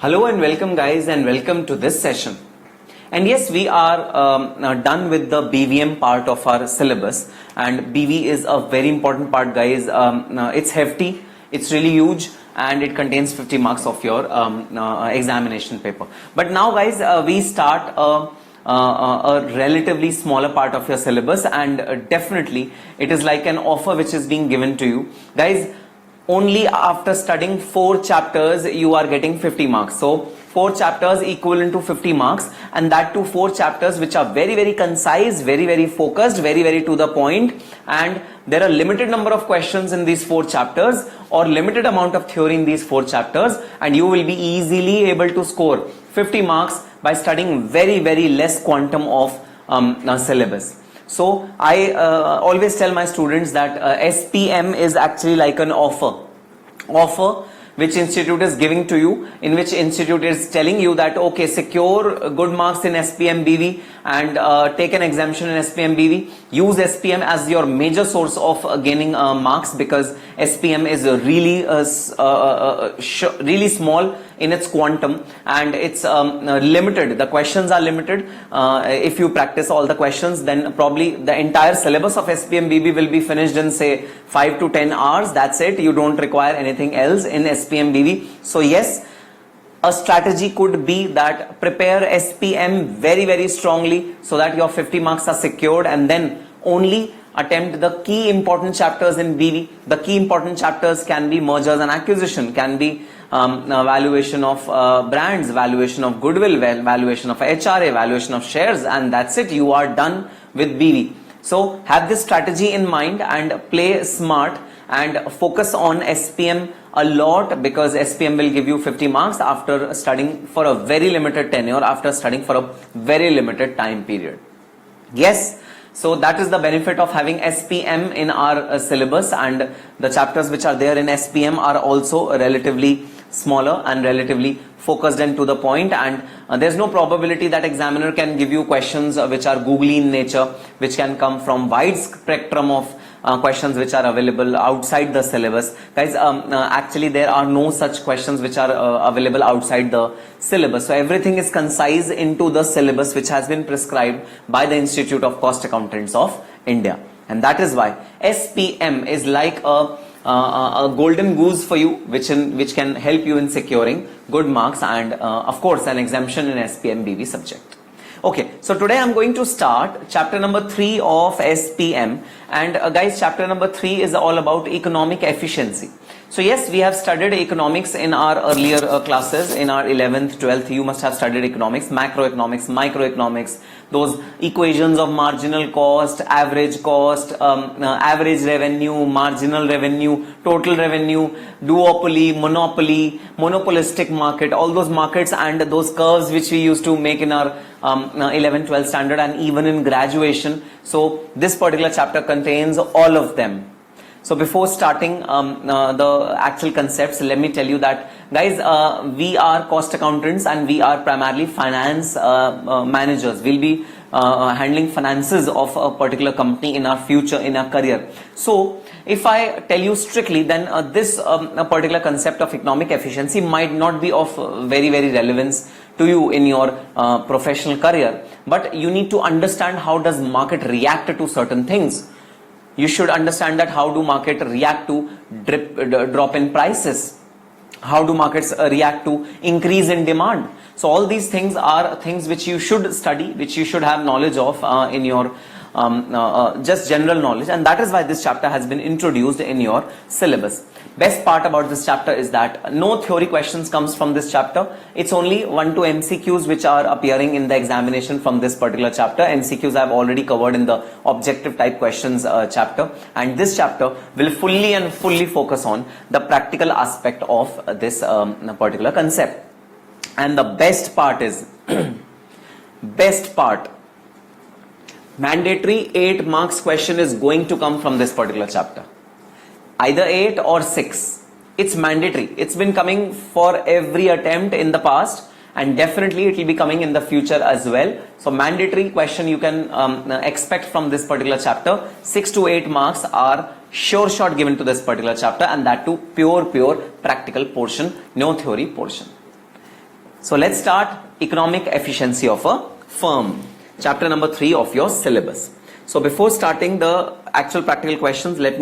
Hello and welcome guys, and welcome to this session. And yes, we are done with the BVM part of our syllabus, and BV is a very important part, guys. It's hefty, it's really huge, and it contains 50 marks of your examination paper. But now guys, we start a relatively smaller part of your syllabus, and definitely it is like an offer which is being given to you. Guys, only after studying 4 chapters you are getting 50 marks. So 4 chapters equivalent to 50 marks, and that too 4 chapters which are very concise, very focused, very to the point, and there are limited number of questions in these 4 chapters or limited amount of theory in these 4 chapters, and you will be easily able to score 50 marks by studying very less quantum of syllabus. So I always tell my students that SPM is actually like an offer which institute is giving to you, in which institute is telling you that okay, secure good marks in SPM BV and take an exemption in SPM BV. Use SPM as your major source of gaining marks, because SPM is really small in its quantum, and it's limited. The questions are limited. If you practice all the questions, then probably the entire syllabus of SPM BB will be finished in say 5 to 10 hours. That's it. You don't require anything else in SPM BB. So yes, a strategy could be that prepare SPM very strongly so that your 50 marks are secured, and then only attempt the key important chapters in BV. The key important chapters can be mergers and acquisition, can be valuation of brands, valuation of goodwill, valuation of HRA, valuation of shares, and that's it. You are done with BV. So have this strategy in mind and play smart and focus on SPM a lot, because SPM will give you 50 marks after studying for a very limited tenure, after studying for a very limited time period. Yes, so that is the benefit of having SPM in our syllabus, and the chapters which are there in SPM are also relatively smaller and relatively focused and to the point, and there's no probability that examiner can give you questions which are googly in nature, which can come from wide spectrum of questions which are available outside the syllabus. Guys, actually there are no such questions which are available outside the syllabus. So everything is concise into the syllabus which has been prescribed by the Institute of Cost Accountants of India, and that is why SPM is like a golden goose for you, which can help you in securing good marks and of course an exemption in SPM BV subject. Okay, so today I'm going to start chapter number 3 of SPM, and guys, chapter number 3 is all about economic efficiency. So yes, we have studied economics in our earlier classes. In our 11th, 12th, you must have studied economics, macroeconomics, microeconomics, those equations of marginal cost, average revenue, marginal revenue, total revenue, duopoly, monopoly, monopolistic market, all those markets and those curves which we used to make in our 11th, 12th standard and even in graduation. So this particular chapter contains all of them. So before starting the actual concepts, let me tell you that guys, we are cost accountants and we are primarily finance managers. We'll be handling finances of a particular company in our future, in our career. So if I tell you strictly, then this particular concept of economic efficiency might not be of very relevance to you in your professional career, but you need to understand how does market react to certain things. You should understand that how do market react to drop in prices, how do markets react to increase in demand. So all these things are things which you should study, which you should have knowledge of in your just general knowledge, and that is why this chapter has been introduced in your syllabus. Best part about this chapter is that no theory questions comes from this chapter. It's only 1 to MCQs which are appearing in the examination from this particular chapter. MCQs I have already covered in the objective type questions chapter, and this chapter will fully focus on the practical aspect of this particular concept. And the best part is mandatory 8 marks question is going to come from this particular chapter. Either 8 or 6. It's mandatory. It's been coming for every attempt in the past, and definitely it will be coming in the future as well. So mandatory question you can expect from this particular chapter. 6 to 8 marks are sure shot given to this particular chapter, and that too pure practical portion, no theory portion. So let's start economic efficiency of a firm, chapter number 3 of your syllabus. So before starting the actual practical questions, let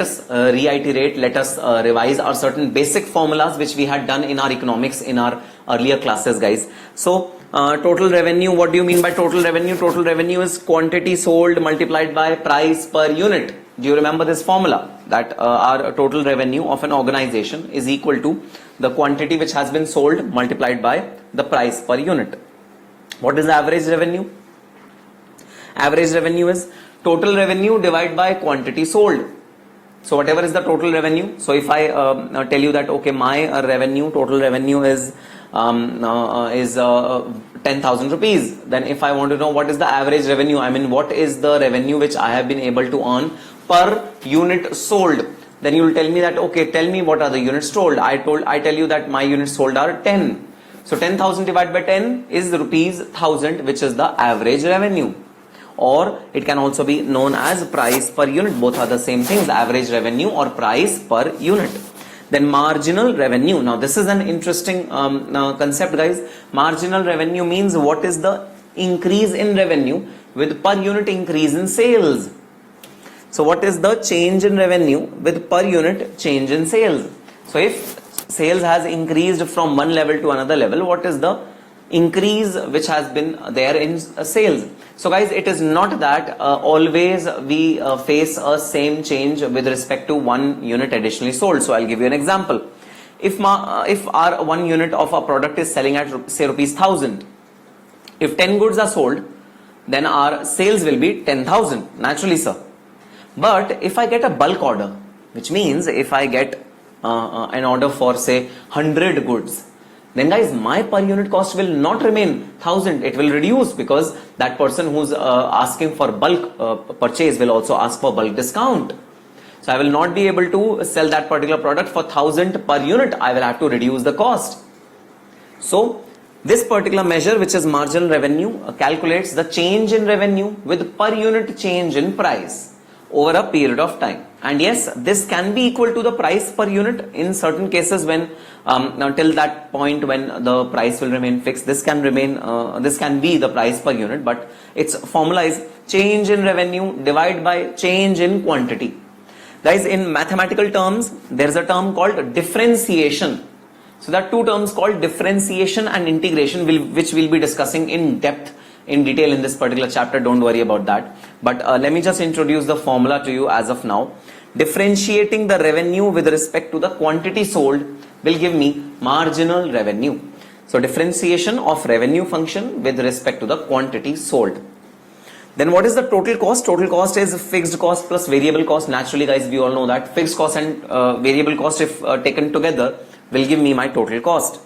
us reiterate, let us revise our certain basic formulas which we had done in our economics in our earlier classes, guys. So total revenue, what do you mean by total revenue? Total revenue is quantity sold multiplied by price per unit. Do you remember this formula? That our total revenue of an organization is equal to the quantity which has been sold multiplied by the price per unit. What is the average revenue? Average revenue is total revenue divided by quantity sold. So whatever is the total revenue. So if I tell you that, okay, my revenue, total revenue is 10,000 rupees. Then if I want to know what is the average revenue, I mean what is the revenue which I have been able to earn per unit sold, then you will tell me that, okay, tell me what are the units sold. I tell you that my units sold are 10. So 10,000 divided by 10 is rupees 1,000, which is the average revenue. Or it can also be known as price per unit. Both are the same things, average revenue or price per unit. Then marginal revenue. Now this is an interesting concept, guys. Marginal revenue means what is the increase in revenue with per unit increase in sales. So what is the change in revenue with per unit change in sales? So if sales has increased from one level to another level, what is the increase which has been there in sales? So guys, it is not that always we face a same change with respect to one unit additionally sold. So I'll give you an example. If our one unit of a product is selling at say rupees 1,000, if 10 goods are sold, then our sales will be 10,000, naturally, sir. But if I get a bulk order, which means if I get an order for say 100 goods, then guys, my per unit cost will not remain 1,000. It will reduce because that person who's asking for bulk purchase will also ask for bulk discount. So I will not be able to sell that particular product for 1,000 per unit. I will have to reduce the cost. So this particular measure, which is marginal revenue, calculates the change in revenue with per unit change in price over a period of time. And yes, this can be equal to the price per unit in certain cases when till that point when the price will remain fixed. This can be the price per unit, but its formula is change in revenue divided by change in quantity. Guys, in mathematical terms, there is a term called differentiation. So there are two terms called differentiation and integration, which we'll be discussing in depth, in detail in this particular chapter. Don't worry about that. But let me just introduce the formula to you as of now. Differentiating the revenue with respect to the quantity sold will give me marginal revenue. So differentiation of revenue function with respect to the quantity sold. Then what is the total cost? Total cost is fixed cost plus variable cost. Naturally, guys, we all know that fixed cost and variable cost, if taken together, will give me my total cost.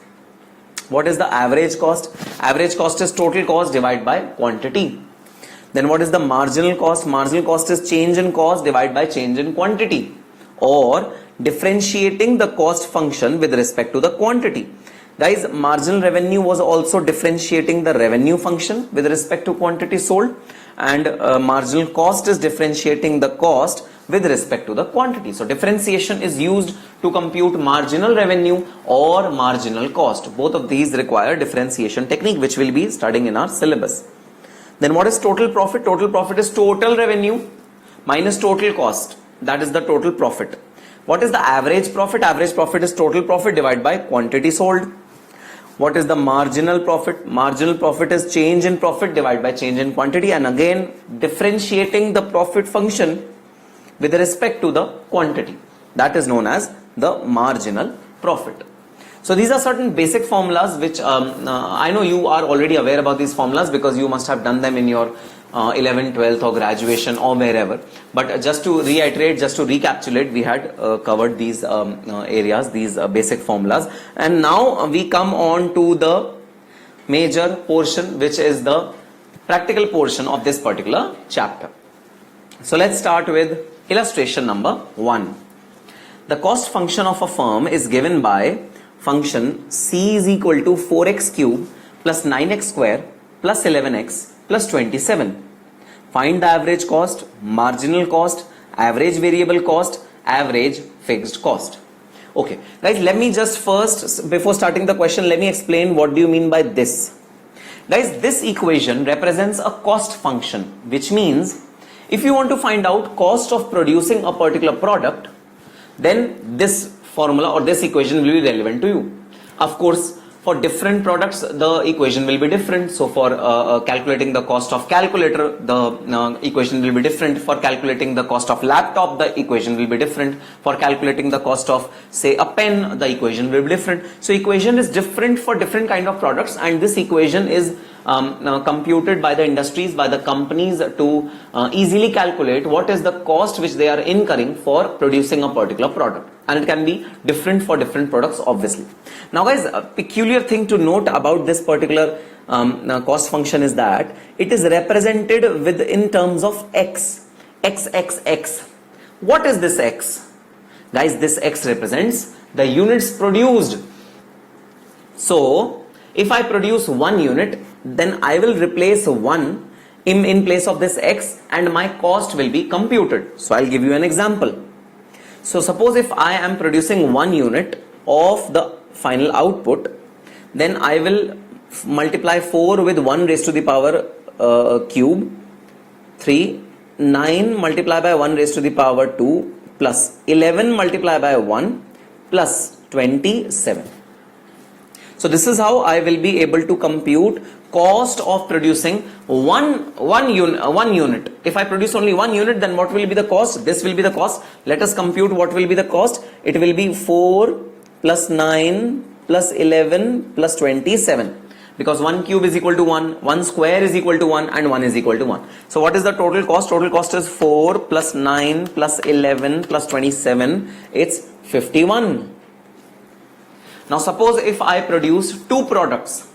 What is the average cost? Average cost is total cost divided by quantity. Then what is the marginal cost? Marginal cost is change in cost divided by change in quantity, or differentiating the cost function with respect to the quantity. Guys, marginal revenue was also differentiating the revenue function with respect to quantity sold, and marginal cost is differentiating the cost with respect to the quantity. So differentiation is used to compute marginal revenue or marginal cost. Both of these require differentiation technique, which we'll be studying in our syllabus. Then what is total profit? Total profit is total revenue minus total cost. That is the total profit. What is the average profit? Average profit is total profit divided by quantity sold. What is the marginal profit? Marginal profit is change in profit divided by change in quantity, and again differentiating the profit function with respect to the quantity. That is known as the marginal profit. So these are certain basic formulas which I know you are already aware about these formulas because you must have done them in your 11th, 12th or graduation or wherever. But just to reiterate, just to recapitulate, we had covered these areas, these basic formulas. And now we come on to the major portion, which is the practical portion of this particular chapter. So let's start with illustration number 1. The cost function of a firm is given by function c is equal to 4x cube plus 9x square plus 11x plus 27. Find the average cost, marginal cost, average variable cost, average fixed cost. Okay, guys, let me just first, before starting the question, let me explain what do you mean by this. Guys, this equation represents a cost function, which means if you want to find out cost of producing a particular product, then this formula or this equation will be relevant to you. Of course, for different products, the equation will be different. So for calculating the cost of calculator, the equation will be different. For calculating the cost of laptop, the equation will be different. For calculating the cost of, say, a pen, the equation will be different. So equation is different for different kind of products, and this equation is computed by the industries, by the companies to easily calculate what is the cost which they are incurring for producing a particular product, and it can be different for different products, obviously. Now guys, a peculiar thing to note about this particular cost function is that it is represented with in terms of x. What is this x? Guys, this x represents the units produced. So if I produce 1 unit, then I will replace 1 in place of this x, and my cost will be computed. So I'll give you an example. So suppose if I am producing 1 unit of the final output, then I will multiply 4 with 1 raised to the power cube, 3, 9 multiply by 1 raised to the power 2, plus 11 multiply by 1, plus 27. So this is how I will be able to compute cost of producing one unit. If I produce only 1 unit, then what will be the cost? This will be the cost. Let us compute what will be the cost. It will be 4 plus 9 plus 11 plus 27. Because 1 cube is equal to 1, 1 square is equal to 1, and 1 is equal to 1. So what is the total cost? Total cost is 4 plus 9 plus 11 plus 27. It's 51. Now suppose if I produce 2 products,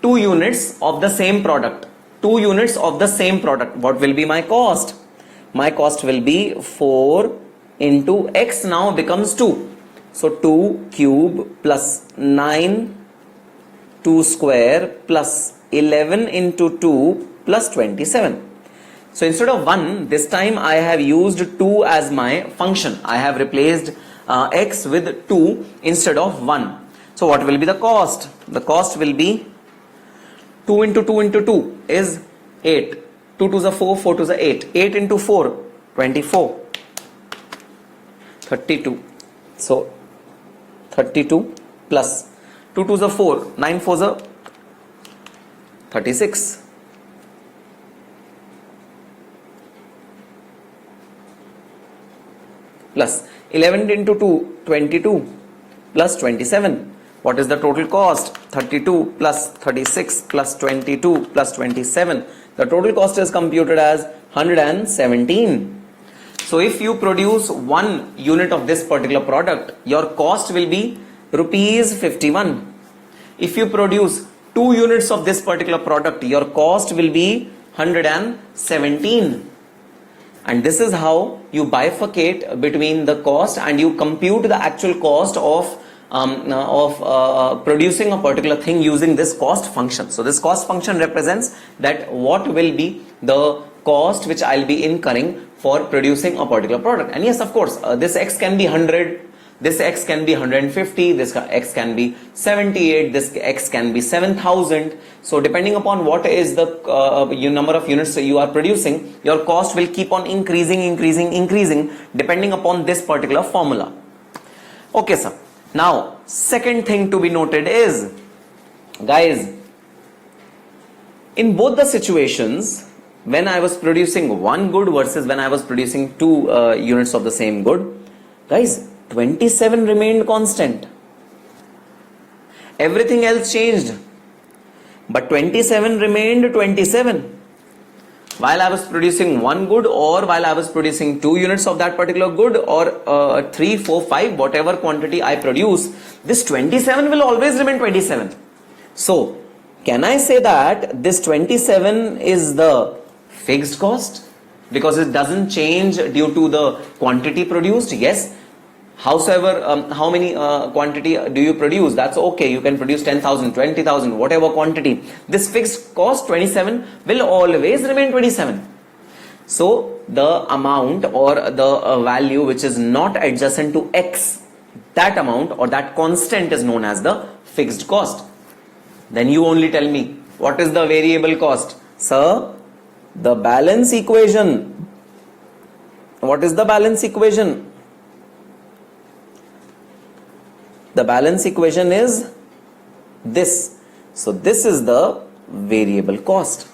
2 units of the same product, 2 units of the same product, what will be my cost? My cost will be 4 into x now becomes 2. So 2 cube plus 9, 2 square plus 11 into 2 plus 27. So instead of 1, this time I have used 2 as my function. I have replaced x with 2 instead of 1. So what will be the cost? The cost will be 2 into 2 into 2 is 8. 2 to the 4, 4 to the 8. 8 into 4, 24. 32. So 32 plus 2 to the 4, 9 4 the 36. Plus 11 into 2, 22 plus 27. What is the total cost? 32 plus 36 plus 22 plus 27. The total cost is computed as 117. So if you produce 1 unit of this particular product, your cost will be rupees 51. If you produce 2 units of this particular product, your cost will be 117. And this is how you bifurcate between the cost and you compute the actual cost of producing a particular thing using this cost function. So this cost function represents that what will be the cost which I'll be incurring for producing a particular product. And yes, of course, this x can be 100, this x can be 150, this x can be 78, this x can be 7,000. So depending upon what is the number of units you are producing, your cost will keep on increasing depending upon this particular formula. Okay, sir. Now, second thing to be noted is, guys, in both the situations, when I was producing 1 good versus when I was producing 2 units of the same good, guys, 27 remained constant. Everything else changed, but 27 remained 27. While I was producing 1 good or while I was producing 2 units of that particular good or 3, 4, 5, whatever quantity I produce, this 27 will always remain 27. So, can I say that this 27 is the fixed cost because it doesn't change due to the quantity produced? Yes. Howsoever, how many quantity do you produce? That's okay. You can produce 10,000, 20,000, whatever quantity. This fixed cost 27 will always remain 27. So the amount or the value which is not adjacent to x, that amount or that constant is known as the fixed cost. Then you only tell me, what is the variable cost? Sir, the balance equation. What is the balance equation? The balance equation is this. So this is the variable cost.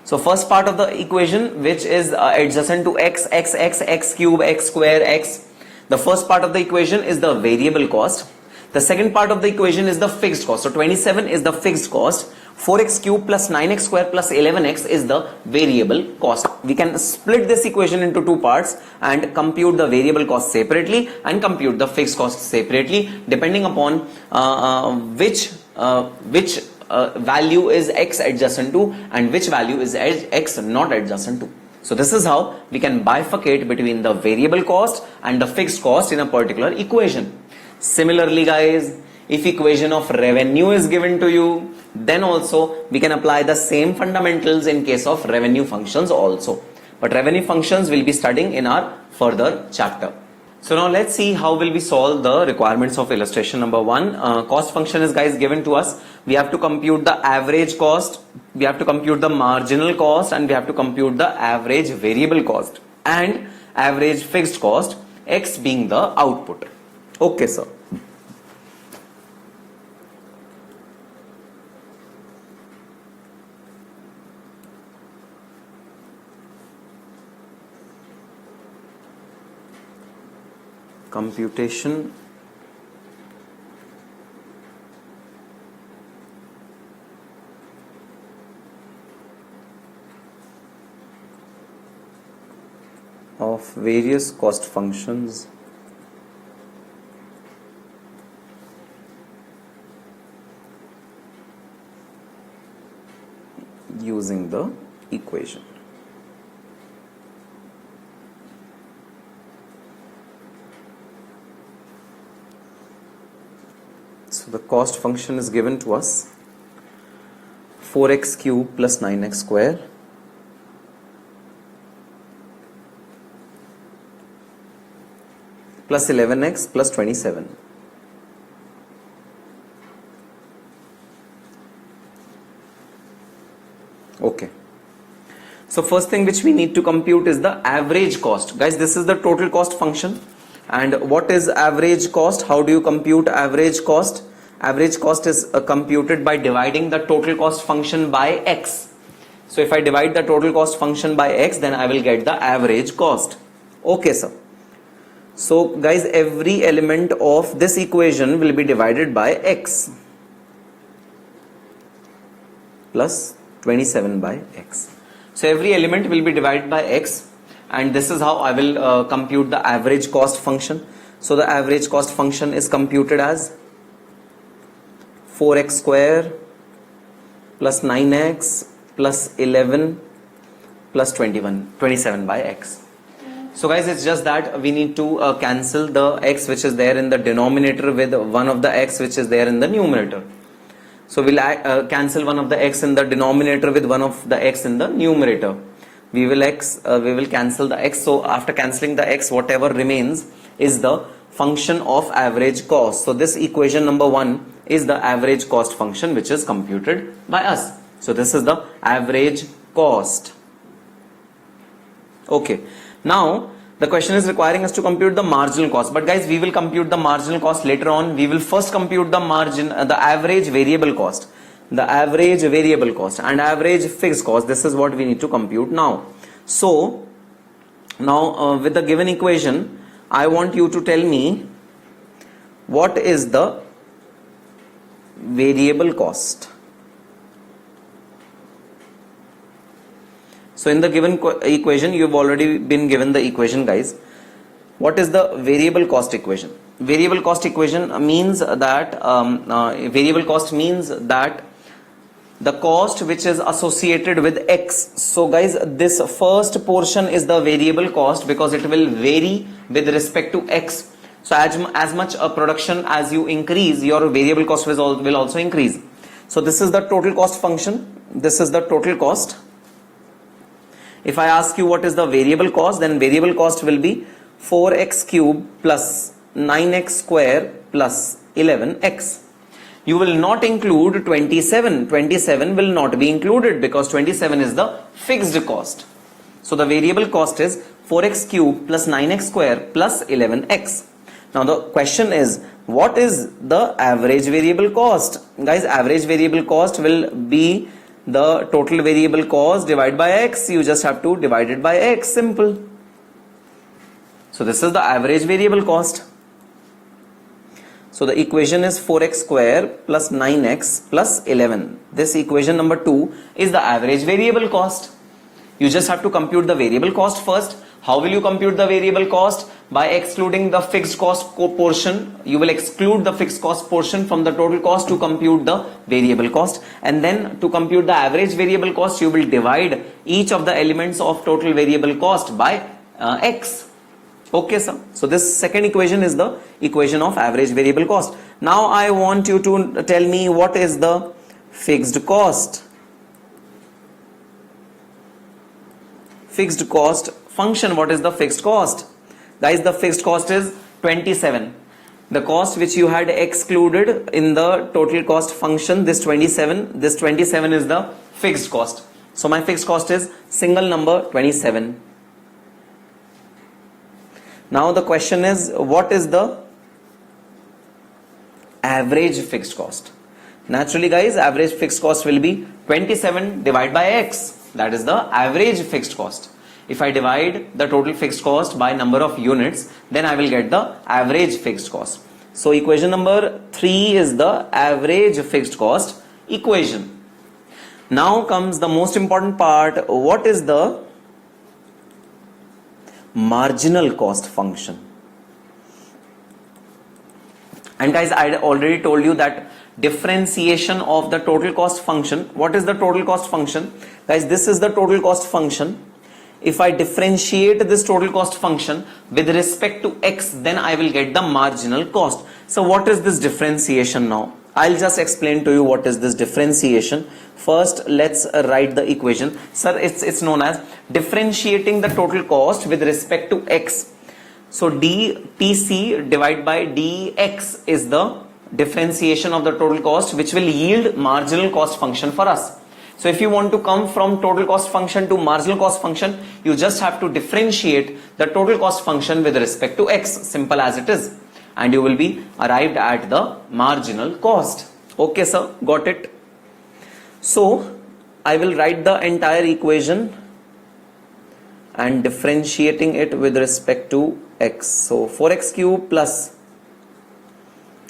So first part of the equation, which is adjacent to x cube, x square, x. The first part of the equation is the variable cost. The second part of the equation is the fixed cost. So 27 is the fixed cost. 4x cube plus 9x square plus 11x is the variable cost. We can split this equation into two parts and compute the variable cost separately and compute the fixed cost separately, depending upon which value is x adjacent to and which value is x not adjacent to. So this is how we can bifurcate between the variable cost and the fixed cost in a particular equation. Similarly, guys, if equation of revenue is given to you, then also we can apply the same fundamentals in case of revenue functions also. But revenue functions we'll be studying in our further chapter. So now let's see how will we solve the requirements of illustration number 1. Cost function is, guys, given to us. We have to compute the average cost, we have to compute the marginal cost, and we have to compute the average variable cost and average fixed cost, x being the output. Okay, sir. Computation of various cost functions using the equation. So the cost function is given to us 4x cube plus 9x square plus 11x plus 27. Okay. So first thing which we need to compute is the average cost. Guys, this is the total cost function. And what is average cost? How do you compute average cost? Average cost is computed by dividing the total cost function by x. So if I divide the total cost function by x, then I will get the average cost. Okay, sir. So guys, every element of this equation will be divided by x plus 27 by x. So every element will be divided by x, and this is how I will compute the average cost function. So the average cost function is computed as 4x square plus 9x plus 11 plus 27 by x. So guys, it's just that we need to cancel the x which is there in the denominator with one of the x which is there in the numerator. So we'll cancel one of the x in the denominator with one of the x in the numerator. We will cancel the x. So after cancelling the x, whatever remains is the function of average cost. So this equation number 1 is the average cost function which is computed by us. So this is the average cost. Okay. Now the question is requiring us to compute the marginal cost. But guys, we will compute the marginal cost later on. We will first compute the the average variable cost. The average variable cost and average fixed cost. This is what we need to compute now. So now with the given equation, I want you to tell me what is the variable cost. So in the given equation, you've already been given the equation, guys. What is the variable cost equation? Variable cost equation means that the cost which is associated with x. So guys, this first portion is the variable cost because it will vary with respect to x. So as much a production as you increase, your variable cost will also increase. So this is the total cost function. This is the total cost. If I ask you what is the variable cost, then variable cost will be 4x cube plus 9x square plus 11x. You will not include 27. 27 will not be included because 27 is the fixed cost. So the variable cost is 4x cube plus 9x square plus 11x. Now the question is, what is the average variable cost? Guys, average variable cost will be the total variable cost divided by x. You just have to divide it by x, simple. So this is the average variable cost. So the equation is 4x square plus 9x plus 11. This equation number 2 is the average variable cost. You just have to compute the variable cost first. How will you compute the variable cost? By excluding the fixed cost portion. You will exclude the fixed cost portion from the total cost to compute the variable cost. And then to compute the average variable cost, you will divide each of the elements of total variable cost by x. Okay, sir. So this second equation is the equation of average variable cost. Now I want you to tell me what is the fixed cost. Fixed cost function. What is the fixed cost? Guys, the fixed cost is 27. The cost which you had excluded in the total cost function, this 27 is the fixed cost. So my fixed cost is single number 27. Now the question is, what is the average fixed cost? Naturally guys, average fixed cost will be 27 divided by x. That is the average fixed cost. If I divide the total fixed cost by number of units, then I will get the average fixed cost. So equation number 3 is the average fixed cost equation. Now comes the most important part. What is the marginal cost function? And guys, I already told you that differentiation of the total cost function. What is the total cost function? Guys, this is the total cost function. If I differentiate this total cost function with respect to x, then I will get the marginal cost. So what is this differentiation now? I'll just explain to you what is this differentiation. First, let's write the equation. Sir, it's known as differentiating the total cost with respect to x. So dTc divided by dx is the differentiation of the total cost, which will yield marginal cost function for us. So if you want to come from total cost function to marginal cost function, you just have to differentiate the total cost function with respect to x, simple as it is, and you will be arrived at the marginal cost. Okay sir, got it? So I will write the entire equation and differentiating it with respect to x. So 4x cube plus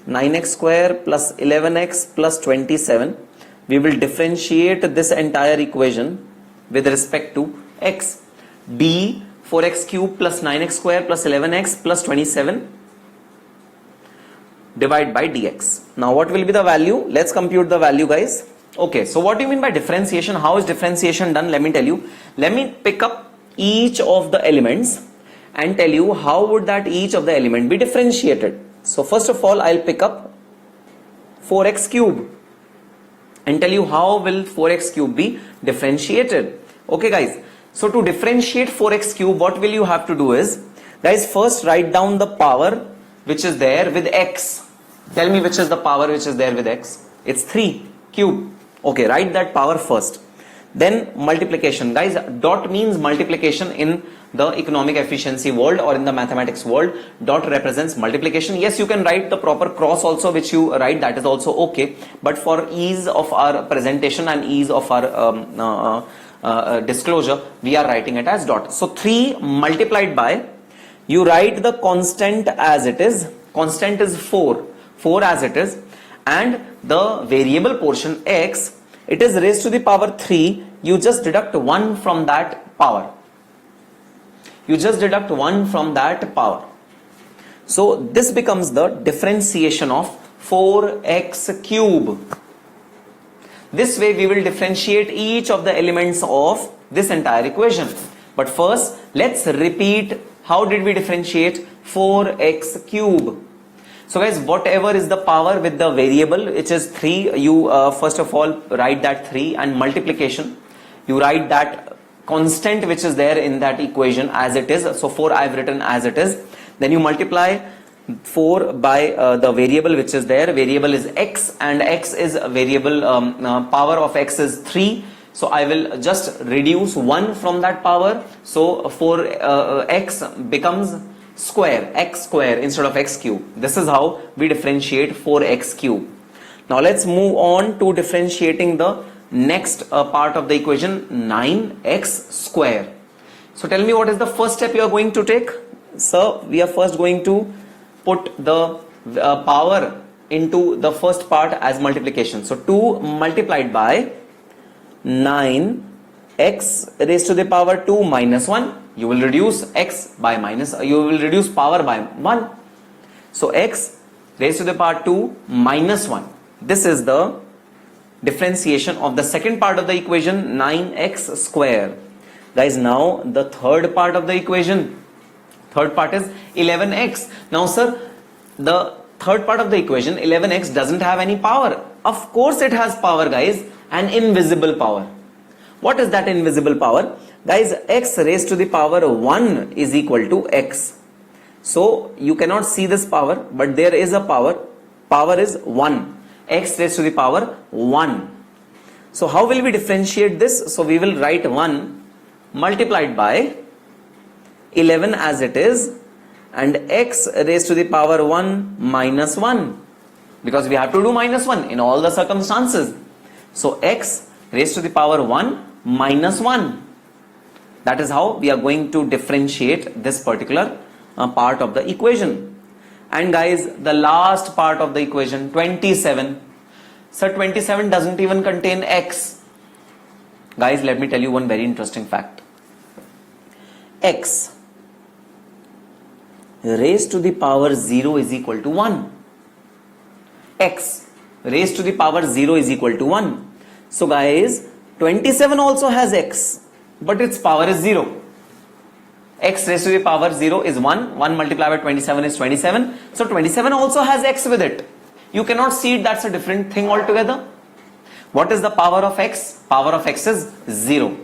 9x square plus 11x plus 27. We will differentiate this entire equation with respect to x. D 4x cube plus 9x square plus 11x plus 27 divide by dx. Now what will be the value? Let's compute the value guys. Okay, so what do you mean by differentiation? How is differentiation done? Let me tell you. Let me pick up each of the elements and tell you how would that each of the element be differentiated. So first of all, I'll pick up 4x cube and tell you how will 4x cube be differentiated. Okay guys, so to differentiate 4x cube, what will you have to do is, guys, first write down the power which is there with x. Tell me which is the power which is there with x. It's 3 cube. Okay, write that power first. Then multiplication. Guys, dot means multiplication in the economic efficiency world or in the mathematics world. Dot represents multiplication. Yes, you can write the proper cross also which you write, that is also okay. But for ease of our presentation and ease of our disclosure, we are writing it as dot. So 3 multiplied by, you write the constant as it is. Constant is 4 as it is, and the variable portion x, it is raised to the power 3. You just deduct 1 from that power. You just deduct 1 from that power. So this becomes the differentiation of 4x cube. This way we will differentiate each of the elements of this entire equation. But first, let's repeat how did we differentiate 4x cube. So guys, whatever is the power with the variable, which is 3, you first of all write that 3, and multiplication, you write that constant which is there in that equation as it is. So 4 I have written as it is. Then you multiply 4 by the variable which is there. Variable is x, and x is a variable, power of x is 3. So I will just reduce 1 from that power. So 4x becomes square, x square instead of x cube. This is how we differentiate 4x cube. Now let's move on to differentiating the next part of the equation, 9x square. So tell me, what is the first step you are going to take? Sir, we are first going to put the power into the first part as multiplication. So 2 multiplied by 9x raised to the power 2 minus 1. You will reduce x by minus, you will reduce power by 1. So x raised to the power 2 minus 1. This is the differentiation of the second part of the equation, 9x square. Guys, now the third part of the equation. Third part is 11x. Now sir, the third part of the equation, 11x, doesn't have any power. Of course it has power, guys, an invisible power. What is that invisible power? Guys, x raised to the power 1 is equal to x. So you cannot see this power, but there is a power. Power is 1. X raised to the power 1. So how will we differentiate this? So we will write 1 multiplied by 11 as it is, and x raised to the power 1 minus 1, because we have to do minus 1 in all the circumstances. So x raised to the power 1 minus 1. That is how we are going to differentiate this particular part of the equation. And guys, the last part of the equation, 27. So 27 doesn't even contain x. Guys, let me tell you one very interesting fact. X raised to the power 0 is equal to 1. X raised to the power 0 is equal to 1. So guys, 27 also has x, but its power is 0. X raised to the power 0 is 1. 1 multiplied by 27 is 27. So 27 also has x with it. You cannot see it, that's a different thing altogether. What is the power of x? Power of x is 0.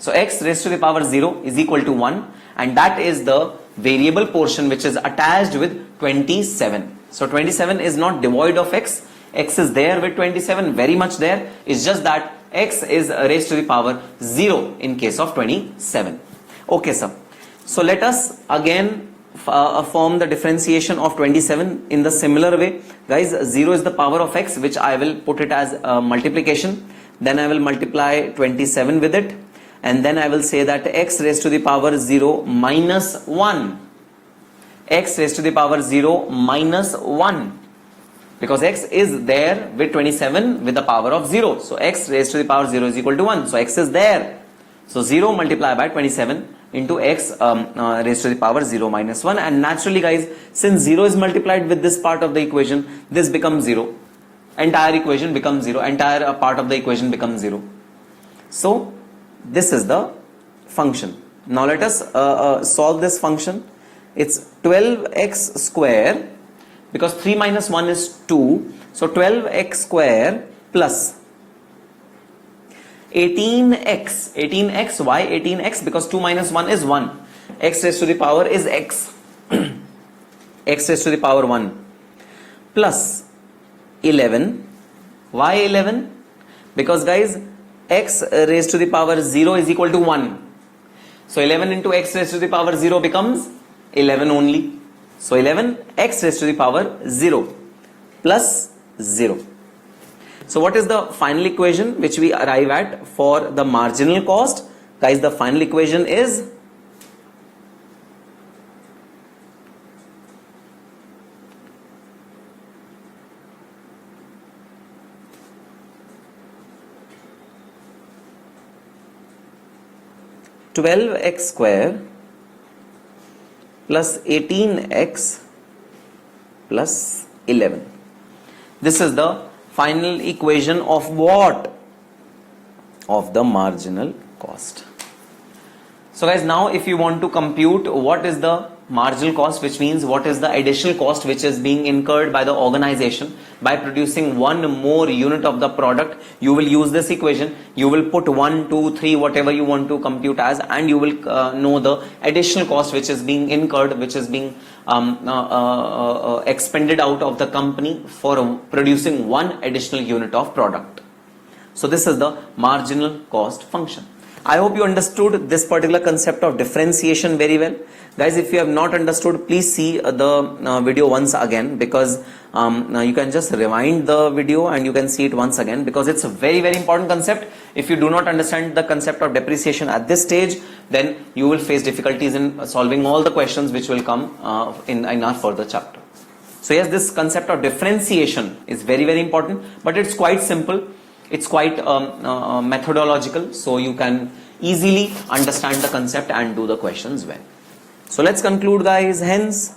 So x raised to the power 0 is equal to 1, and that is the variable portion which is attached with 27. So 27 is not devoid of x. X is there with 27, very much there. It's just that x is raised to the power 0 in case of 27. Okay, sir. So let us again form the differentiation of 27 in the similar way. Guys, 0 is the power of x, which I will put it as multiplication. Then I will multiply 27 with it. And then I will say that x raised to the power 0 minus 1. X raised to the power 0 minus 1. Because x is there with 27 with the power of 0. So x raised to the power 0 is equal to 1. So x is there. So 0 multiplied by 27 into x raised to the power 0 minus 1. And naturally, guys, since 0 is multiplied with this part of the equation, this becomes 0. Entire equation becomes 0. Entire part of the equation becomes 0. So this is the function. Now let us solve this function. It's 12x square, because 3 minus 1 is 2. So 12x square plus 18x. 18x, why 18x? Because 2 minus 1 is 1. X raised to the power is x. X raised to the power 1 plus 11. Why 11? Because guys, x raised to the power 0 is equal to 1. So 11 into x raised to the power 0 becomes 11 only. So 11 x raised to the power 0 plus 0. So what is the final equation which we arrive at for the marginal cost? Guys, the final equation is (12x square plus 18x plus 11). This is the final equation of what? Of the marginal cost. So guys, now if you want to compute what is the marginal cost, which means what is the additional cost which is being incurred by the organization by producing one more unit of the product. You will use this equation, you will put 1, 2, 3, whatever you want to compute as, and you will know the additional cost which is being incurred, which is being expended out of the company for producing one additional unit of product. So this is the marginal cost function. I hope you understood this particular concept of differentiation very well. Guys, if you have not understood, please see the video once again, because you can just rewind the video and you can see it once again, because it's a very, very important concept. If you do not understand the concept of depreciation at this stage, then you will face difficulties in solving all the questions which will come in our further chapter. So yes, this concept of differentiation is very, very important, but it's quite simple. It's quite methodological, so you can easily understand the concept and do the questions well. So let's conclude, guys. Hence,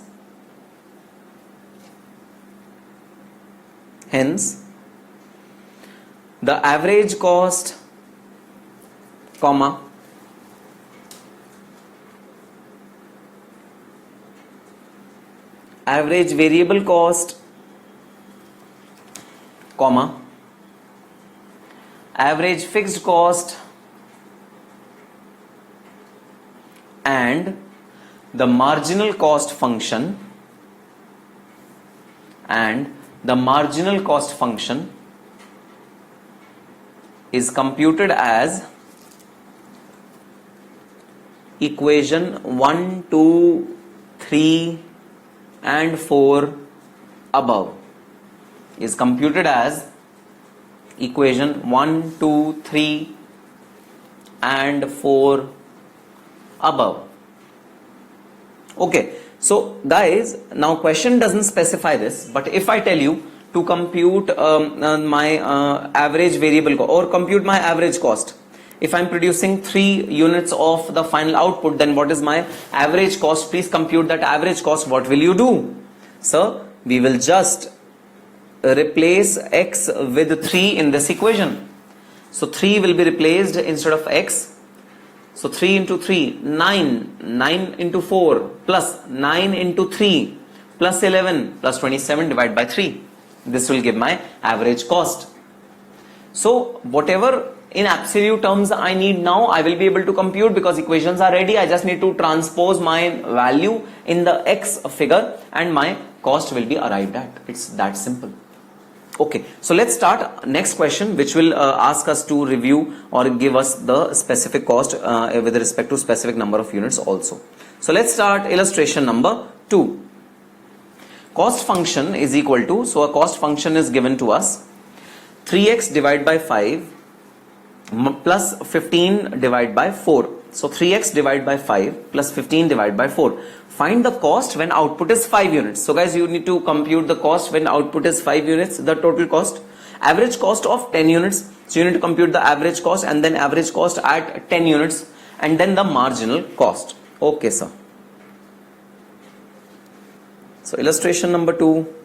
the average cost, comma, average variable cost, comma, average fixed cost, and the marginal cost function, is computed as equation 1, 2, 3 and 4 above. Is computed as equation 1, 2, 3 and 4 above. Okay, so guys, now question doesn't specify this, but if I tell you to compute my average variable or compute my average cost, if I'm producing 3 units of the final output, then what is my average cost? Please compute that average cost. What will you do? So we will just replace x with 3 in this equation. So 3 will be replaced instead of x. So 3 into 3, 9, 9 into 4, plus 9 into 3, plus 11, plus 27 divided by 3. This will give my average cost. So whatever in absolute terms I need now, I will be able to compute, because equations are ready. I just need to transpose my value in the x figure and my cost will be arrived at. It's that simple. Okay, so let's start next question, which will ask us to review or give us the specific cost with respect to specific number of units also. So let's start illustration number 2. Cost function is equal to, so a cost function is given to us, 3x divided by 5 plus 15 divided by 4. So 3x divided by 5 plus 15 divided by 4. Find the cost when output is 5 units. So guys, you need to compute the cost when output is 5 units, the total cost. Average cost of 10 units. So you need to compute the average cost and then average cost at 10 units and then the marginal cost. Okay, sir. So illustration number 2.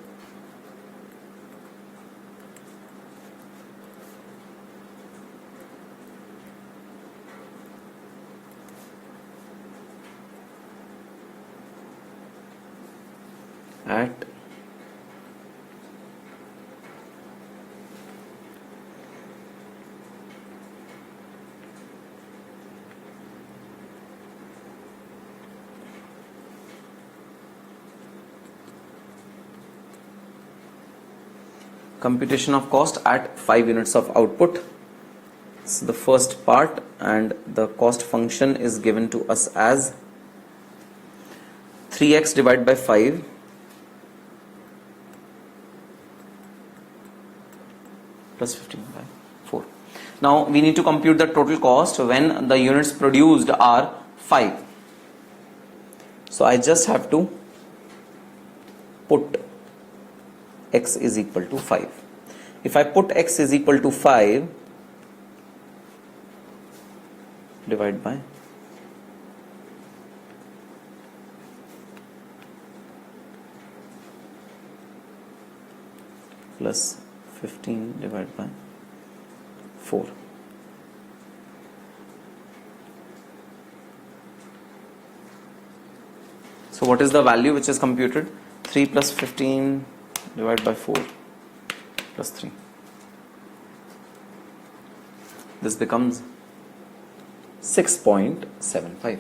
At computation of cost at 5 units of output. So the first part, and the cost function is given to us as 3x divided by 5 plus 15 by 4. Now we need to compute the total cost when the units produced are 5. So I just have to put x is equal to 5. If I put x is equal to 5 divided by plus 15 divided by 4. So So what is the value which is computed? 3 plus 15 divided by 4 plus 3. This becomes 6.75.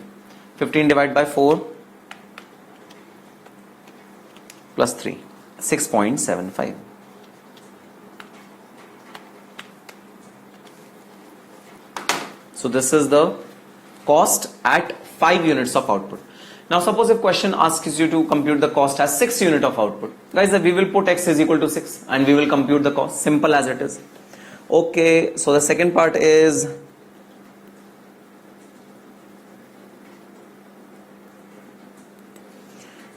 15 divided by 4 plus 3, 6.75. So this is the cost at 5 units of output. Now suppose if question asks you to compute the cost as 6 unit of output. Guys, we will put x is equal to 6 and we will compute the cost. Simple as it is. Okay, so the second part is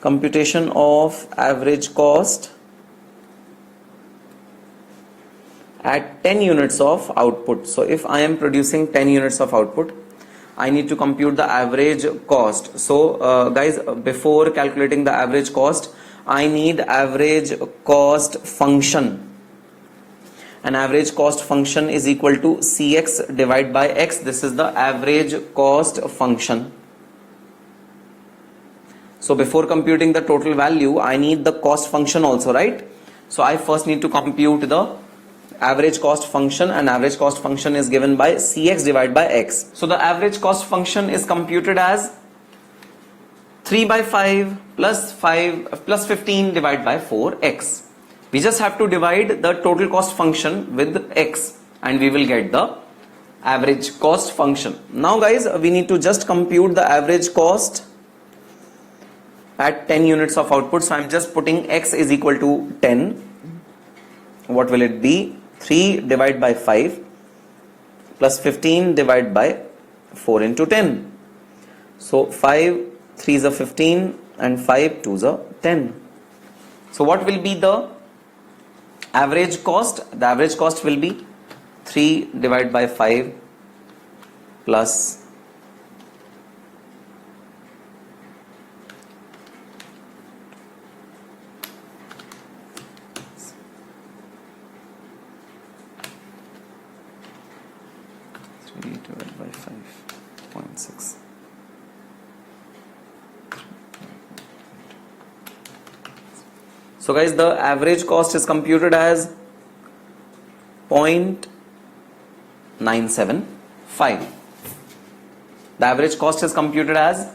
computation of average cost at 10 units of output. So if I am producing 10 units of output, I need to compute the average cost. So guys, before calculating the average cost, I need average cost function. An average cost function is equal to Cx divided by x. This is the average cost function. So before computing the total value, I need the cost function also, right? So I first need to compute the average cost function, and average cost function is given by Cx divided by x. So the average cost function is computed as 3 by 5 plus 15 divided by 4x. We just have to divide the total cost function with x and we will get the average cost function. Now guys, we need to just compute the average cost at 10 units of output. So I'm just putting x is equal to 10. What will it be? 3 divided by 5 plus 15 divided by 4 into 10. So 5 3s are 15 and 5 2s are 10. So what will be the average cost? The average cost will be 3 divided by 5 plus 3 divided by 5.6. So guys, the average cost is computed as 0.975. The average cost is computed as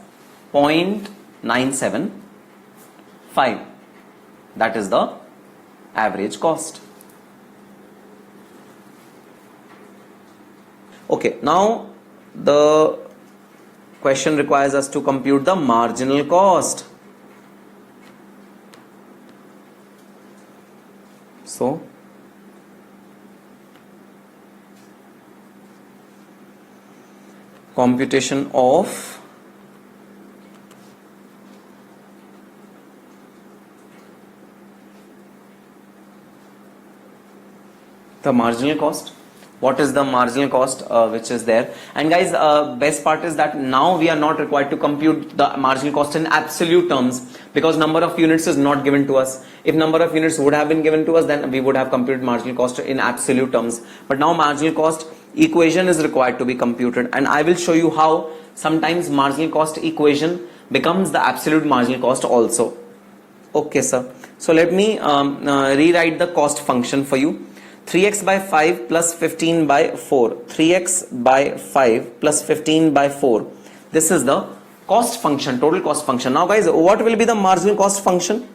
0.975. That is the average cost. Okay, now the question requires us to compute the marginal cost. So computation of the marginal cost. What is the marginal cost which is there? And guys, best part is that now we are not required to compute the marginal cost in absolute terms, because number of units is not given to us. If number of units would have been given to us, then we would have computed marginal cost in absolute terms. But now marginal cost equation is required to be computed, and I will show you how sometimes marginal cost equation becomes the absolute marginal cost also. Okay sir, so let me rewrite the cost function for you. 3x by 5 plus 15 by 4. 3x by 5 plus 15 by 4. This is the cost function, total cost function. Now guys, what will be the marginal cost function?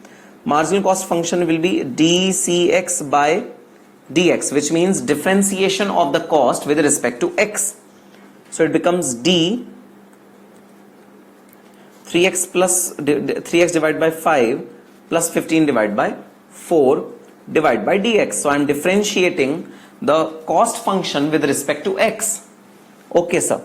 Marginal cost function will be dcx by dx, which means differentiation of the cost with respect to x. So it becomes d 3x divided by 5 plus 15 divided by 4 divided by dx. So I am differentiating the cost function with respect to x. Okay sir.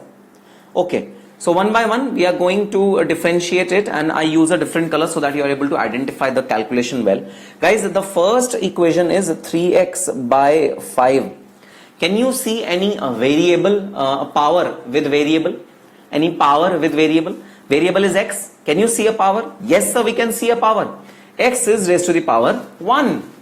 Okay, so one by one we are going to differentiate it, and I use a different color so that you are able to identify the calculation well. Guys, the first equation is 3x by 5. Can you see any variable power with variable? Any power with variable? Variable is x. Can you see a power? Yes sir, we can see a power. X is raised to the power 1.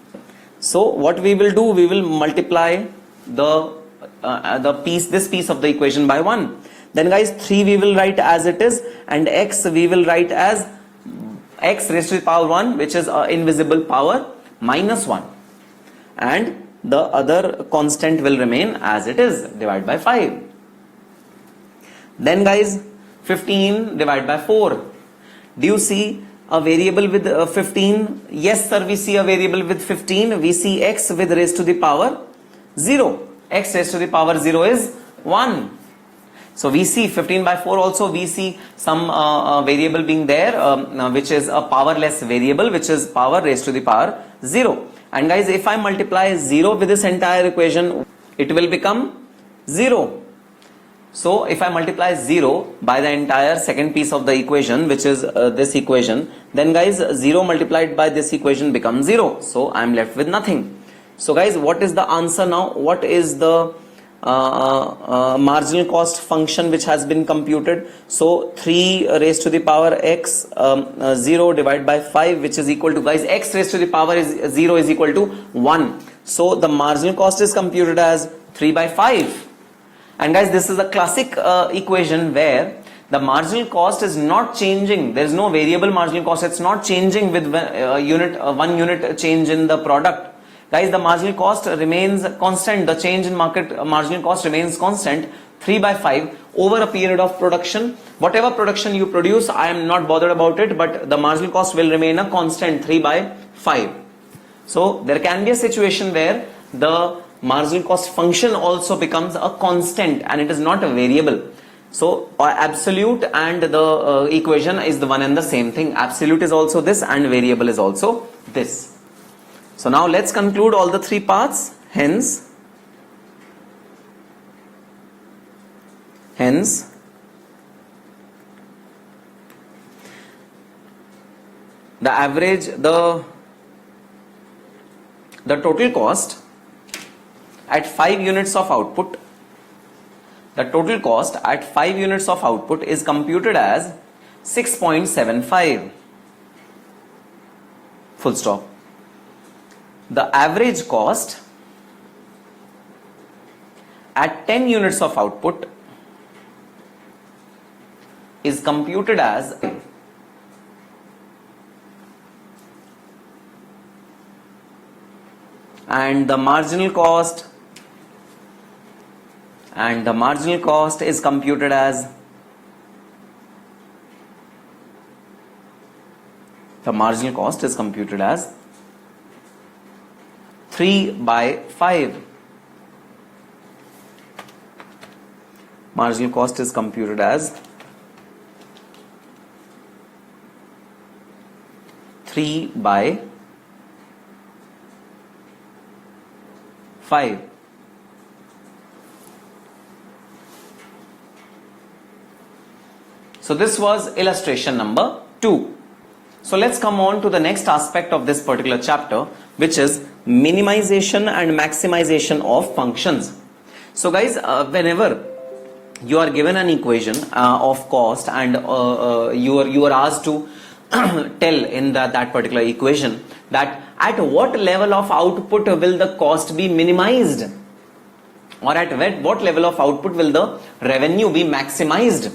So what we will do, we will multiply this piece of the equation by 1. Then guys, 3 we will write as it is, and x we will write as x raised to the power 1, which is invisible power, minus 1. And the other constant will remain as it is, divided by 5. Then guys, 15 divided by 4. Do you see a variable with 15? Yes sir, we see a variable with 15. We see x with raised to the power 0. X raised to the power 0 is 1. So we see 15 by 4 also, we see some variable being there, which is a powerless variable, which is power raised to the power 0. And guys, if I multiply 0 with this entire equation, it will become 0. So if I multiply 0 by the entire second piece of the equation, which is this equation, then guys, 0 multiplied by this equation becomes 0. So I am left with nothing. So guys, what is the answer now? What is the marginal cost function which has been computed? So 3 raised to the power x 0 divided by 5, which is equal to, guys, x raised to the power is 0 is equal to 1. So the marginal cost is computed as 3 by 5. And guys, this is a classic equation where the marginal cost is not changing. There is no variable marginal cost. It's not changing with one unit change in the product. Guys, the marginal cost remains constant. The change in market marginal cost remains constant, 3 by 5 over a period of production. Whatever production you produce, I am not bothered about it, but the marginal cost will remain a constant, 3 by 5. So there can be a situation where the marginal cost function also becomes a constant and it is not a variable. So absolute and the equation is the one and the same thing. Absolute is also this and variable is also this. So now let's conclude all the three parts. Hence the average, the total cost at 5 units of output, the total cost at 5 units of output is computed as 6.75. Full stop. The average cost at 10 units of output is computed as and the marginal cost is computed as 3 by 5. Marginal cost is computed as 3 by 5. So this was illustration number 2. So let's come on to the next aspect of this particular chapter, which is minimization and maximization of functions. So guys, whenever you are given an equation of cost and you are asked to tell in that particular equation that at what level of output will the cost be minimized, or at what level of output will the revenue be maximized.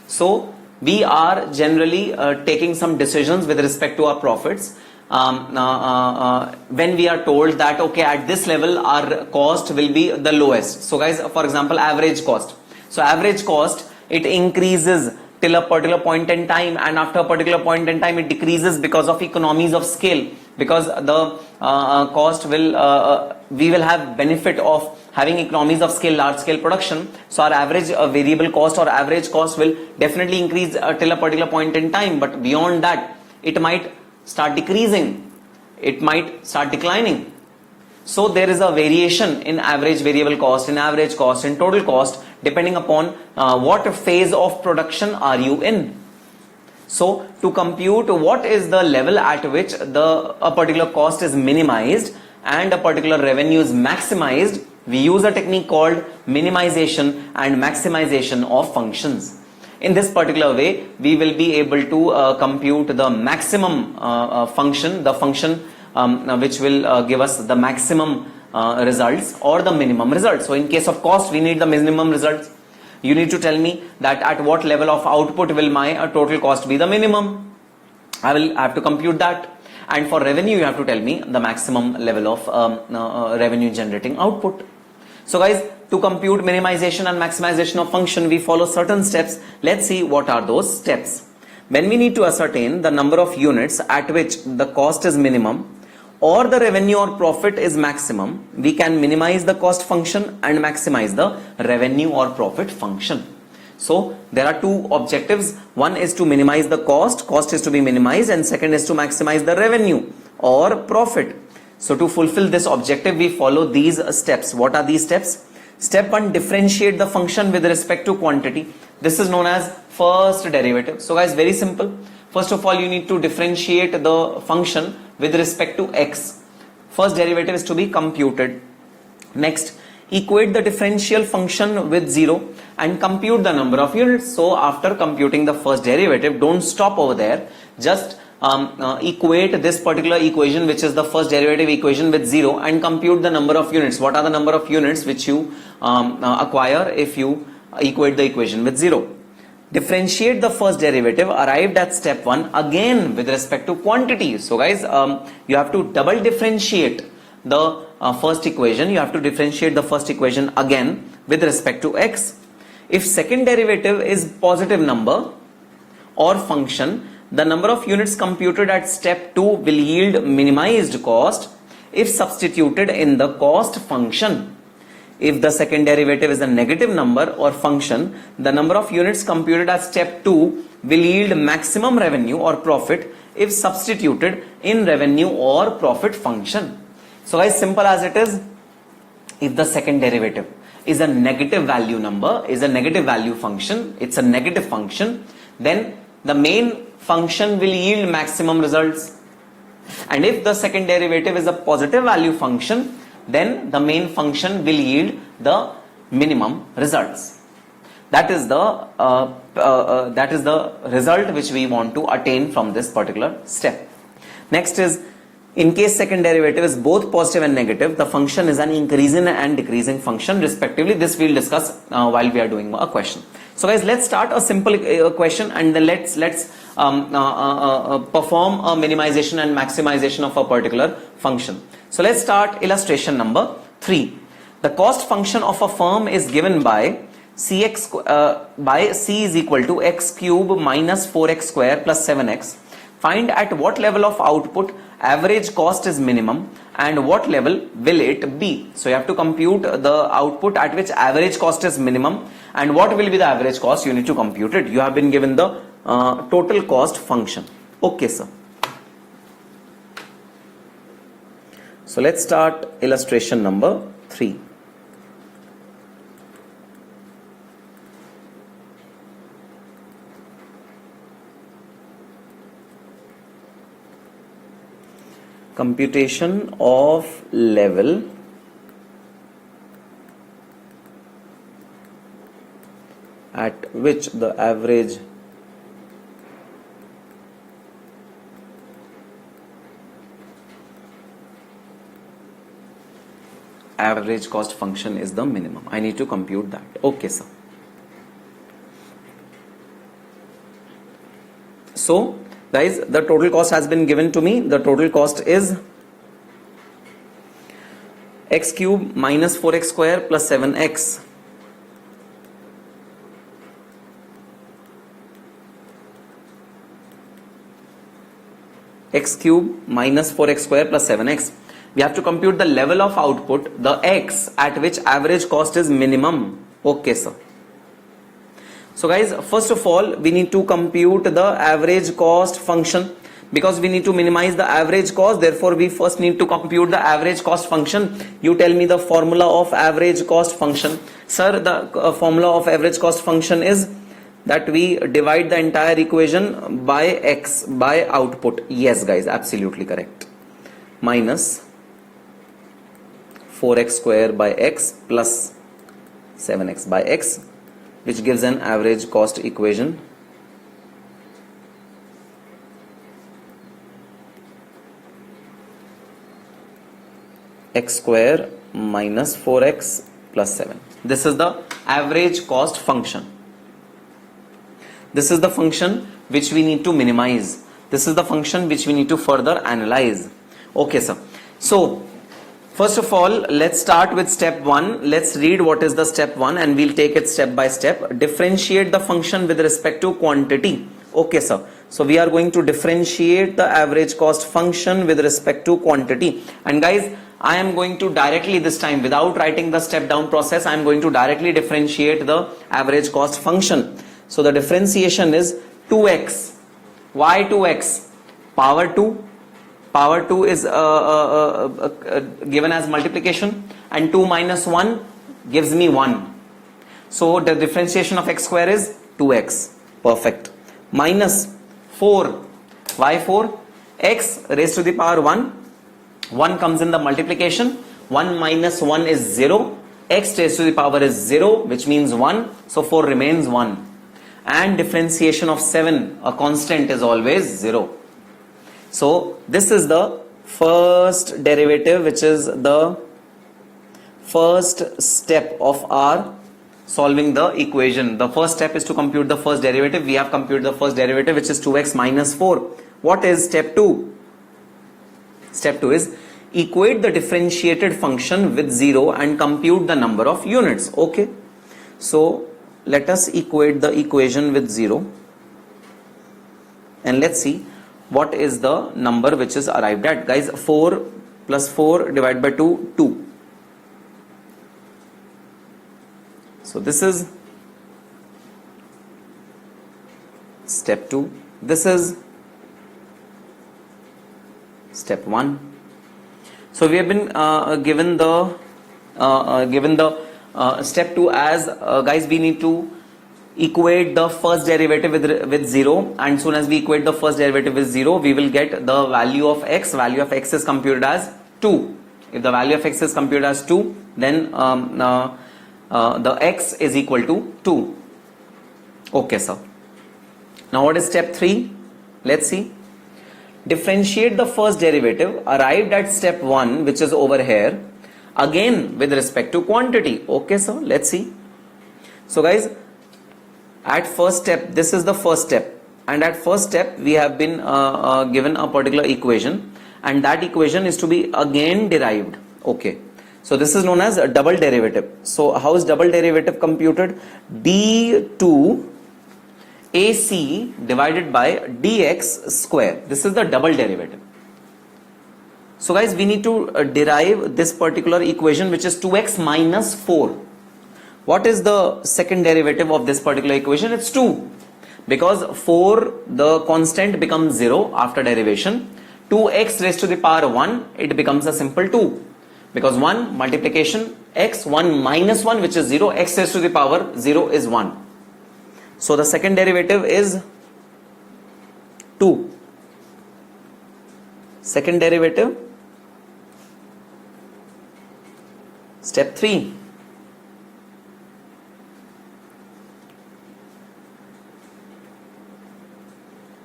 So we are generally taking some decisions with respect to our profits when we are told that okay, at this level our cost will be the lowest. So guys, for example, average cost. So average cost, it increases till a particular point in time, and after a particular point in time it decreases because of economies of scale, because the cost will we will have benefit of having economies of scale, large scale production. So our average variable cost or average cost will definitely increase till a particular point in time, but beyond that it might start decreasing, it might start declining. So there is a variation in average variable cost, in average cost, in total cost, depending upon what phase of production are you in. So to compute what is the level at which a particular cost is minimized and a particular revenue is maximized, we use a technique called minimization and maximization of functions. In this particular way, we will be able to compute the maximum function, the function which will give us the maximum results or the minimum results. So in case of cost, we need the minimum results. You need to tell me that at what level of output will my total cost be the minimum. I will have to compute that. And for revenue, you have to tell me the maximum level of revenue generating output. So guys, to compute minimization and maximization of function, we follow certain steps. Let's see what are those steps. When we need to ascertain the number of units at which the cost is minimum or the revenue or profit is maximum, we can minimize the cost function and maximize the revenue or profit function. So there are two objectives. One is to minimize the cost is to be minimized, and second is to maximize the revenue or profit. So to fulfill this objective, we follow these steps. What are these steps? Step 1, differentiate the function with respect to quantity. This is known as first derivative. So guys, very simple. First of all, you need to differentiate the function with respect to x. First derivative is to be computed. Next, equate the differential function with 0 and compute the number of units. So after computing the first derivative, don't stop over there. Just equate this particular equation, which is the first derivative equation, with 0 and compute the number of units. What are the number of units which you acquire if you equate the equation with 0? Differentiate the first derivative arrived at step 1 again with respect to quantity. So guys, you have to double differentiate the first equation. You have to differentiate the first equation again with respect to x. If second derivative is positive number or function, the number of units computed at step 2 will yield minimized cost if substituted in the cost function. If the second derivative is a negative number or function, the number of units computed at step 2 will yield maximum revenue or profit if substituted in revenue or profit function. So guys, simple as it is, if the second derivative is a negative value number, is a negative value function, it's a negative function, then the main function will yield maximum results. And if the second derivative is a positive value function, then the main function will yield the minimum results. That is the result which we want to attain from this particular step. Next is, in case second derivative is both positive and negative, the function is an increasing and decreasing function respectively. This we'll discuss while we are doing a question. So guys, let's start a simple question, and then let's perform a minimization and maximization of a particular function. So let's start illustration number 3. The cost function of a firm is given by cx by c is equal to x cube minus 4x square plus 7x. Find at what level of output average cost is minimum and what level will it be. So you have to compute the output at which average cost is minimum, and what will be the average cost, you need to compute it. You have been given the total cost function. Okay, sir. So let's start illustration number 3. Computation of level at which the average cost function is the minimum. I need to compute that. Okay, sir. So guys, the total cost has been given to me. The total cost is x cube minus 4x square plus 7x. X cube minus 4x square plus 7x. We have to compute the level of output, the x at which average cost is minimum. Okay, sir. So guys, first of all, we need to compute the average cost function, because we need to minimize the average cost. Therefore, we first need to compute the average cost function. You tell me the formula of average cost function. Sir, the formula of average cost function is that we divide the entire equation by x, by output. Yes guys, absolutely correct. Minus 4x square by x plus 7x by x, which gives an average cost equation. X square minus 4x plus 7. This is the average cost function. This is the function which we need to minimize. This is the function which we need to further analyze. Okay, sir. So, first of all, let's start with step 1. Let's read what is the step 1 and we'll take it step by step. Differentiate the function with respect to quantity. Okay, sir. So, we are going to differentiate the average cost function with respect to quantity. And guys, I am going to directly this time, without writing the step down process, I am going to directly differentiate the average cost function. So, the differentiation is 2x. Why 2x? Power 2. Power 2 is given as multiplication, and 2 minus 1 gives me 1. So the differentiation of x square is 2x. Perfect. Minus 4. Why 4? X raised to the power 1. 1 comes in the multiplication. 1 minus 1 is 0. X raised to the power is 0, which means 1. So 4 remains 1. And differentiation of 7, a constant, is always 0. So this is the first derivative, which is the first step of our solving the equation. The first step is to compute the first derivative. We have computed the first derivative, which is 2x minus 4. What is step 2? Step 2 is equate the differentiated function with 0 and compute the number of units. Okay. So let us equate the equation with 0. And let's see what is the number which is arrived at. Guys, 4 plus 4 divided by 2, 2. So this is step 2. This is step 1. So we have been given the step 2 as guys, we need to equate the first derivative with 0, and soon as we equate the first derivative with 0, we will get the value of x. Value of x is computed as 2. If the value of x is computed as 2, then the x is equal to 2. Okay, sir. Now what is step 3? Let's see. Differentiate the first derivative arrived at step 1, which is over here, again with respect to quantity. Okay, sir. Let's see. So guys, at first step, this is the first step, and at first step we have been given a particular equation, and that equation is to be again derived. Okay, so this is known as a double derivative. So how is double derivative computed? d2 ac divided by dx square. This is the double derivative. So guys, we need to derive this particular equation, which is 2x minus 4. What is the second derivative of this particular equation? It's 2. Because 4, the constant becomes 0 after derivation. 2x raised to the power 1, it becomes a simple 2. Because 1 multiplication x, 1 minus 1, which is 0, x raised to the power 0 is 1. So the second derivative is 2. Second derivative, step 3.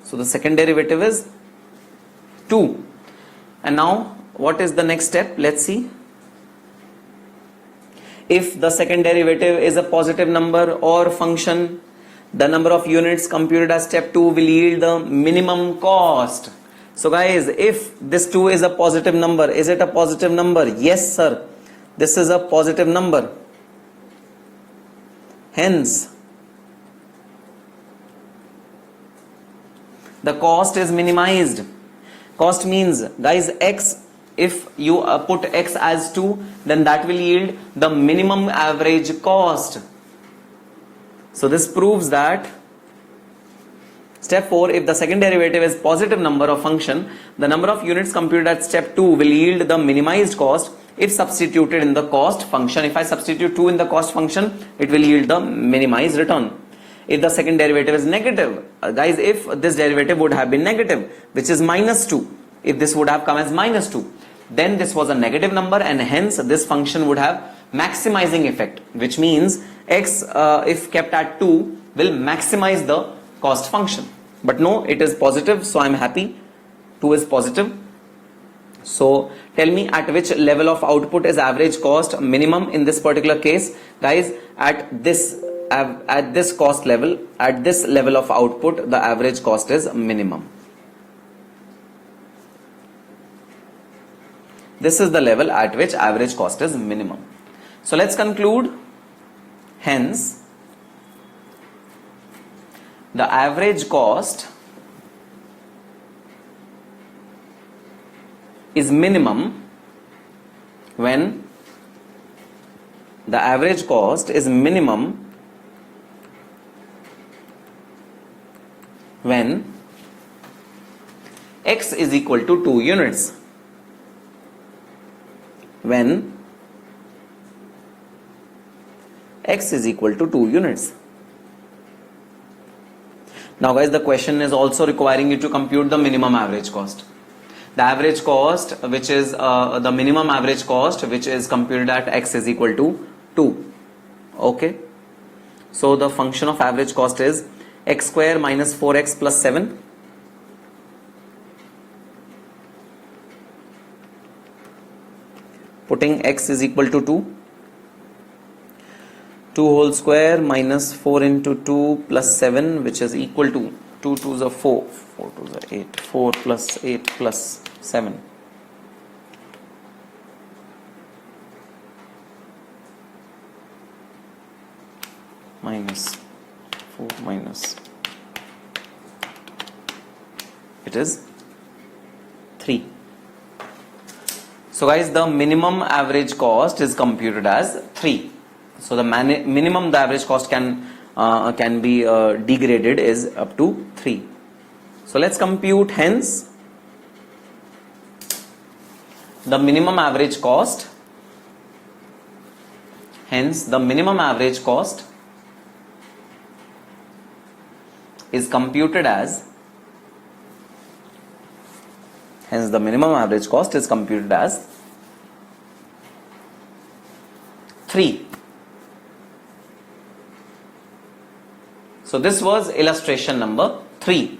So the second derivative is 2. And now what is the next step? Let's see. If the second derivative is a positive number or function, the number of units computed as step 2 will yield the minimum cost. So guys, if this 2 is a positive number, is it a positive number? Yes, sir. This is a positive number. Hence, the cost is minimized. Cost means, guys, x, if you put x as 2, then that will yield the minimum average cost. So this proves that step 4, if the second derivative is positive number of function, the number of units computed at step 2 will yield the minimized cost if substituted in the cost function. If I substitute 2 in the cost function, it will yield the minimized return. If the second derivative is negative, guys, if this derivative would have been negative, which is minus 2, if this would have come as minus 2, then this was a negative number, and hence this function would have maximizing effect, which means x, if kept at 2, will maximize the cost function. But no, it is positive, so I am happy. 2 is positive. So tell me, at which level of output is average cost minimum in this particular case? Guys, at this cost level, at this level of output, the average cost is minimum. This is the level at which average cost is minimum. So let's conclude. Hence, the average cost is minimum when the average cost is minimum when x is equal to 2 units. When x is equal to 2 units. Now guys, the question is also requiring you to compute the minimum average cost. The average cost, which is the minimum average cost, which is computed at x is equal to 2. Okay. So the function of average cost is x square minus 4x plus 7. Putting x is equal to 2. 2 whole square minus 4 into 2 plus 7, which is equal to 2 2s are 4, 4 2s are 8, 4 plus 8 plus 7. Minus 4 minus, it is 3. So guys, the minimum average cost is computed as 3. So the minimum the average cost can be degraded is up to 3. So let's compute. Hence, the minimum average cost. Hence, the minimum average cost is computed as. Hence, the minimum average cost is computed as 3. So this was illustration number 3.